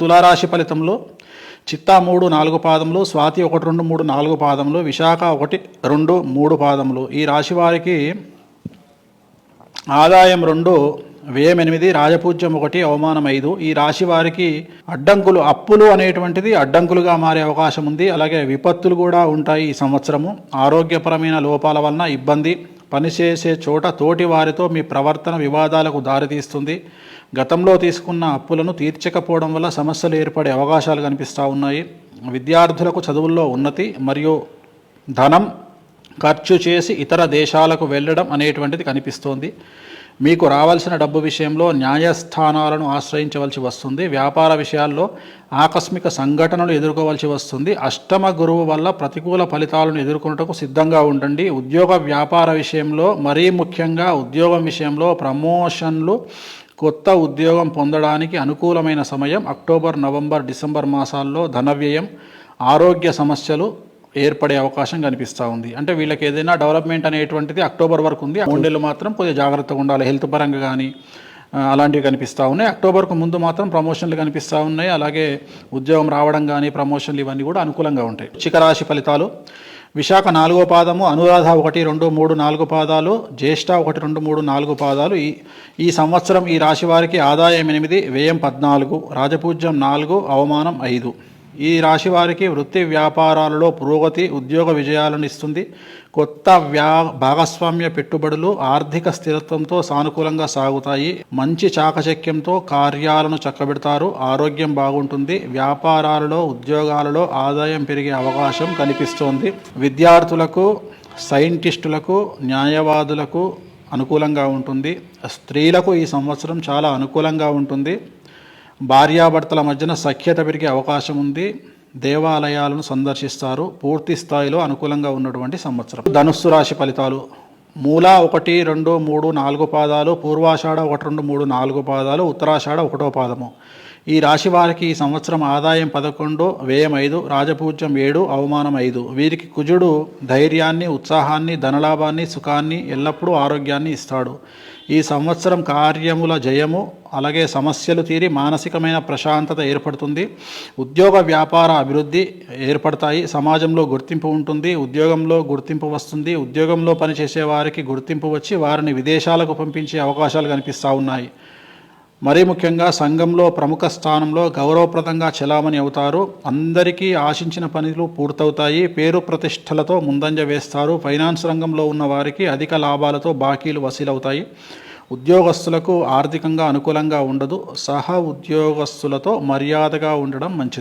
తులారాశి ఫలితంలో చిత్తా 3, 4 పాదములు, స్వాతి 1, 2, 3, 4 పాదములు, విశాఖ 1, 2, 3 పాదములు. ఈ రాశి వారికి ఆదాయం 2, వ్యయం 8, రాజపూజ్యం 1, అవమానం 5. ఈ రాశి వారికి అడ్డంకులు, అప్పులు అనేటువంటిది అడ్డంకులుగా మారే అవకాశం ఉంది. అలాగే విపత్తులు కూడా ఉంటాయి ఈ సంవత్సరము. ఆరోగ్యపరమైన లోపాల వలన ఇబ్బంది, పనిచేసే చోట తోటి వారితో మీ ప్రవర్తన వివాదాలకు దారితీస్తుంది. గతంలో తీసుకున్న అప్పులను తీర్చకపోవడం వల్ల సమస్యలు ఏర్పడే అవకాశాలు కనిపిస్తూ ఉన్నాయి. విద్యార్థులకు చదువుల్లో ఉన్నతి మరియు ధనం ఖర్చు చేసి ఇతర దేశాలకు వెళ్ళడం అనేటువంటిది కనిపిస్తోంది. మీకు రావాల్సిన డబ్బు విషయంలో న్యాయస్థానాలను ఆశ్రయించవలసి వస్తుంది. వ్యాపార విషయాల్లో ఆకస్మిక సంఘటనలు ఎదుర్కోవాల్సి వస్తుంది. అష్టమ గురువు వల్ల ప్రతికూల ఫలితాలను ఎదుర్కొనుటకు సిద్ధంగా ఉండండి. ఉద్యోగ వ్యాపార విషయంలో, మరీ ముఖ్యంగా ఉద్యోగం విషయంలో ప్రమోషన్లు, కొత్త ఉద్యోగం పొందడానికి అనుకూలమైన సమయం. అక్టోబర్, నవంబర్, డిసెంబర్ మాసాల్లో ధన వ్యయం, ఆరోగ్య సమస్యలు ఏర్పడే అవకాశం కనిపిస్తూ ఉంది. అంటే వీళ్ళకి ఏదైనా డెవలప్మెంట్ అనేటువంటిది అక్టోబర్ వరకు ఉంది. 3 నెలలు మాత్రం కొద్దిగా జాగ్రత్తగా ఉండాలి. హెల్త్ పరంగా కానీ అలాంటివి కనిపిస్తూ ఉన్నాయి. అక్టోబర్కు ముందు మాత్రం ప్రమోషన్లు కనిపిస్తూ ఉన్నాయి. అలాగే ఉద్యోగం రావడం కానీ, ప్రమోషన్లు ఇవన్నీ కూడా అనుకూలంగా ఉంటాయి. వృశ్చిక రాశి ఫలితాలు: విశాఖ 4వ పాదము, అనురాధ 1, 2, 3, 4 పాదాలు, జ్యేష్ఠ 1, 2, 3, 4 పాదాలు. ఈ సంవత్సరం ఈ రాశి వారికి ఆదాయం 8, వ్యయం 14, రాజపూజ్యం 4, అవమానం 5. ఈ రాశి వారికి వృత్తి వ్యాపారాలలో పురోగతి, ఉద్యోగ విజయాలను ఇస్తుంది. కొత్త భాగస్వామ్య పెట్టుబడులు ఆర్థిక స్థిరత్వంతో సానుకూలంగా సాగుతాయి. మంచి చాకచక్యంతో కార్యాలను చక్కబెడతారు. ఆరోగ్యం బాగుంటుంది. వ్యాపారాలలో, ఉద్యోగాలలో ఆదాయం పెరిగే అవకాశం కనిపిస్తోంది. విద్యార్థులకు, సైంటిస్టులకు, న్యాయవాదులకు అనుకూలంగా ఉంటుంది. స్త్రీలకు ఈ సంవత్సరం చాలా అనుకూలంగా ఉంటుంది. భార్యాభర్తల మధ్యన సఖ్యత పెరిగే అవకాశం ఉంది. దేవాలయాలను సందర్శిస్తారు. పూర్తి స్థాయిలో అనుకూలంగా ఉన్నటువంటి సంవత్సరం. ధనుస్సు రాశి ఫలితాలు: మూల 1, 2, 3, 4 పాదాలు, పూర్వాషాఢ 1, 2, 3, 4 పాదాలు, ఉత్తరాషాఢ 1వ పాదము. ఈ రాశి వారికి ఈ సంవత్సరం ఆదాయం 11, వ్యయం 5, రాజపూజ్యం 7, అవమానం 5. వీరికి కుజుడు ధైర్యాన్ని, ఉత్సాహాన్ని, ధనలాభాన్ని, సుఖాన్ని, ఎల్లప్పుడూ ఆరోగ్యాన్ని ఇస్తాడు. ఈ సంవత్సరం కార్యముల జయము, అలాగే సమస్యలు తీరి మానసికమైన ప్రశాంతత ఏర్పడుతుంది. ఉద్యోగ వ్యాపార అభివృద్ధి ఏర్పడతాయి. సమాజంలో గుర్తింపు ఉంటుంది. ఉద్యోగంలో గుర్తింపు వస్తుంది. ఉద్యోగంలో పనిచేసే వారికి గుర్తింపు వచ్చి వారిని విదేశాలకు పంపించే అవకాశాలు కనిపిస్తూ ఉన్నాయి. మరీ ముఖ్యంగా సంఘంలో ప్రముఖ స్థానంలో గౌరవప్రదంగా చెలామణి అవుతారు. అందరికీ ఆశించిన పనులు పూర్తవుతాయి. పేరు ప్రతిష్టలతో ముందంజ వేస్తారు. ఫైనాన్స్ రంగంలో ఉన్న వారికి అధిక లాభాలతో బాకీలు వసూలవుతాయి. ఉద్యోగస్తులకు ఆర్థికంగా అనుకూలంగా ఉండదు. సహ ఉద్యోగస్తులతో మర్యాదగా ఉండడం మంచిది.